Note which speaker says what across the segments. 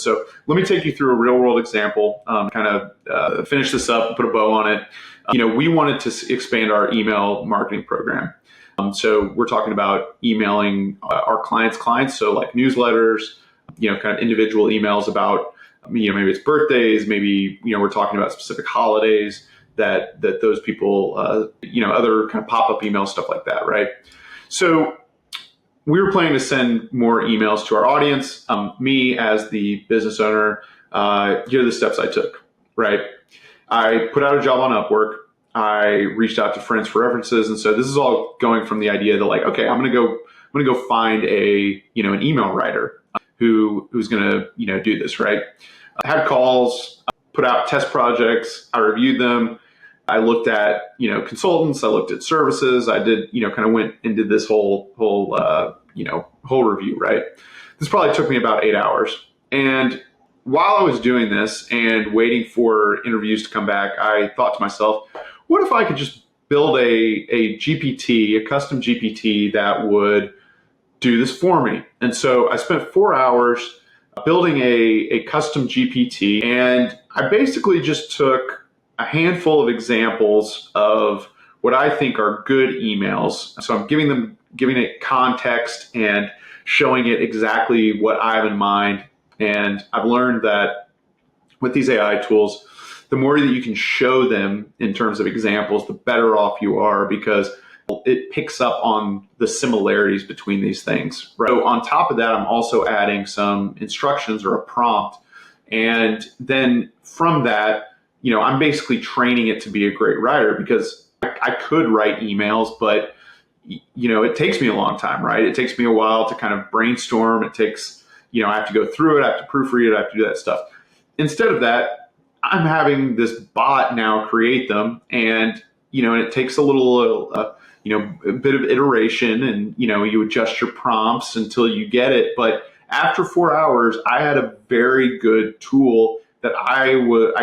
Speaker 1: So let me take you through a real world example, finish this up, put a bow on it. We wanted to expand our email marketing program. So we're talking about emailing our clients, so like newsletters, kind of individual emails about, maybe it's birthdays, maybe, we're talking about specific holidays that those people, other kind of pop-up emails, stuff like that, right? So we were planning to send more emails to our audience. Me as the business owner, here are the steps I took, right? I put out a job on Upwork. I reached out to friends for references. And so this is all going from the idea that like, okay, I'm going to go find an email writer who's going to, do this, right? I had calls, put out test projects. I reviewed them. I looked at, consultants. I looked at services. I did, kind of went and did this whole review, right? This probably took me about 8 hours. And while I was doing this and waiting for interviews to come back, I thought to myself, what if I could just build a GPT, a custom GPT that would do this for me? And so I spent 4 hours building a custom GPT, and I basically just took a handful of examples of what I think are good emails. So I'm giving it context and showing it exactly what I have in mind. And I've learned that with these AI tools, the more that you can show them in terms of examples, the better off you are, because it picks up on the similarities between these things. Right? So on top of that, I'm also adding some instructions or a prompt. And then from that, I'm basically training it to be a great writer, because I could write emails, but it takes me a long time, right? It takes me a while to kind of brainstorm. It takes, I have to go through it. I have to proofread it. I have to do that stuff. Instead of that, I'm having this bot now create them, and it takes a little, a bit of iteration, and you adjust your prompts until you get it. But after 4 hours, I had a very good tool that I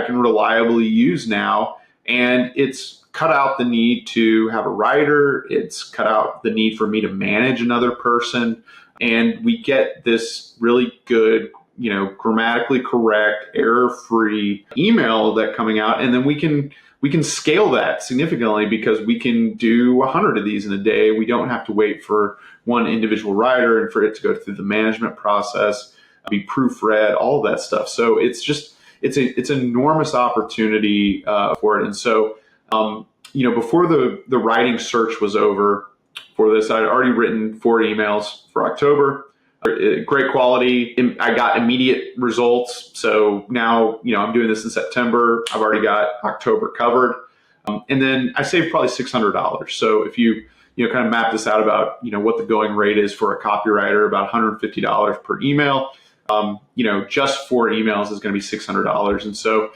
Speaker 1: can reliably use now, and it's cut out the need to have a writer. It's cut out the need for me to manage another person, and we get this really good, grammatically correct, error-free email that coming out, and then we can scale that significantly because we can do 100 of these in a day. We don't have to wait for one individual writer and for it to go through the management process, be proofread, all of that stuff. So it's an enormous opportunity for it. And so, before the writing search was over for this, I'd already written 4 emails for October. Great quality. I got immediate results. So now, I'm doing this in September. I've already got October covered. And then I saved probably $600. So if you kind of map this out about, what the going rate is for a copywriter, about $150 per email, just 4 emails is going to be $600. And so,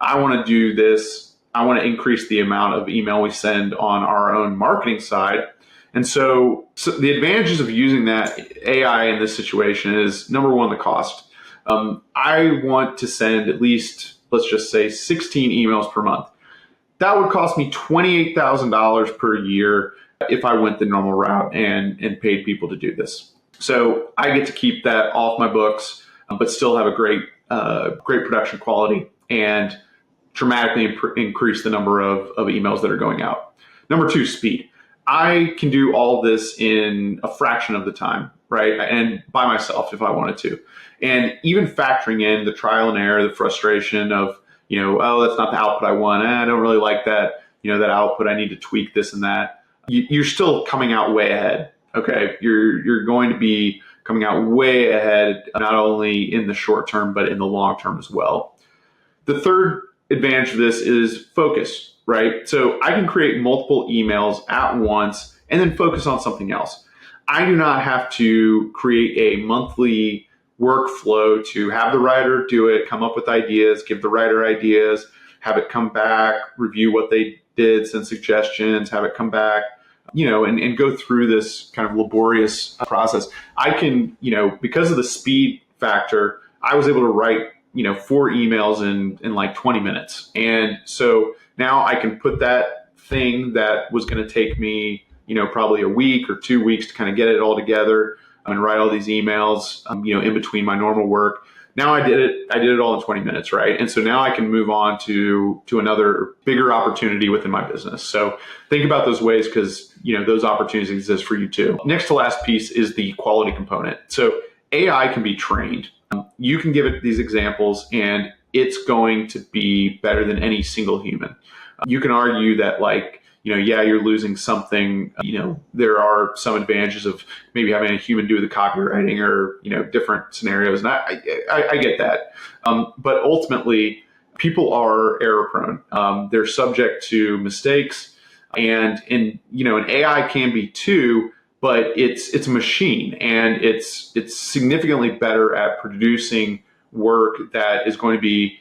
Speaker 1: I want to do this. I want to increase the amount of email we send on our own marketing side. And so the advantages of using that AI in this situation is, number one, the cost. I want to send at least, let's just say, 16 emails per month. That would cost me $28,000 per year if I went the normal route and paid people to do this. So I get to keep that off my books, but still have a great production quality and dramatically increase the number of emails that are going out. Number 2, speed. I can do all this in a fraction of the time, right? And by myself if I wanted to. And even factoring in the trial and error, the frustration of, that's not the output I want. I don't really like that, that output. I need to tweak this and that. You're still coming out way ahead. Okay. You're going to be coming out way ahead, not only in the short term, but in the long term as well. The third advantage of this is focus. Right? So I can create multiple emails at once and then focus on something else. I do not have to create a monthly workflow to have the writer do it, come up with ideas, give the writer ideas, have it come back, review what they did, send suggestions, have it come back, and go through this kind of laborious process. I can, because of the speed factor, I was able to write, 4 emails in like 20 minutes. And so now I can put that thing that was going to take me, probably a week or 2 weeks to kind of get it all together and write all these emails, in between my normal work. Now I did it all in 20 minutes, right? And so now I can move on to another bigger opportunity within my business. So think about those ways, because those opportunities exist for you too. Next to last piece is the quality component. So AI can be trained. You can give it these examples and it's going to be better than any single human. You can argue that, like, yeah, you're losing something. There are some advantages of maybe having a human do the copywriting, or different scenarios, and I get that. But ultimately, people are error prone. They're subject to mistakes, and an AI can be too. But it's a machine, and it's significantly better at producing work that is going to be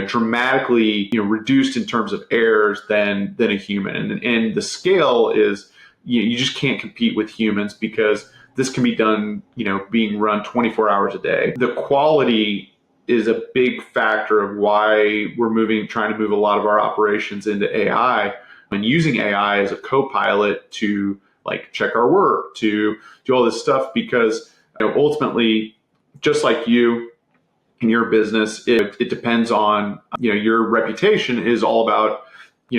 Speaker 1: dramatically reduced in terms of errors than a human. And the scale is, you just can't compete with humans, because this can be done being run 24 hours a day. The quality is a big factor of why we're trying to move a lot of our operations into AI, and using AI as a co-pilot to like check our work, to do all this stuff, because ultimately, just like you in your business, it depends on your reputation is all about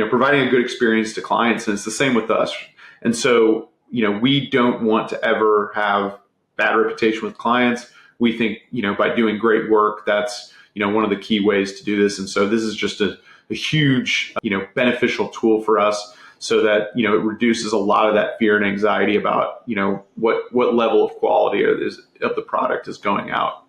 Speaker 1: providing a good experience to clients, and it's the same with us. And so we don't want to ever have bad reputation with clients. We think by doing great work, that's one of the key ways to do this. And so this is just a huge beneficial tool for us, so that it reduces a lot of that fear and anxiety about what level of quality of the product is going out.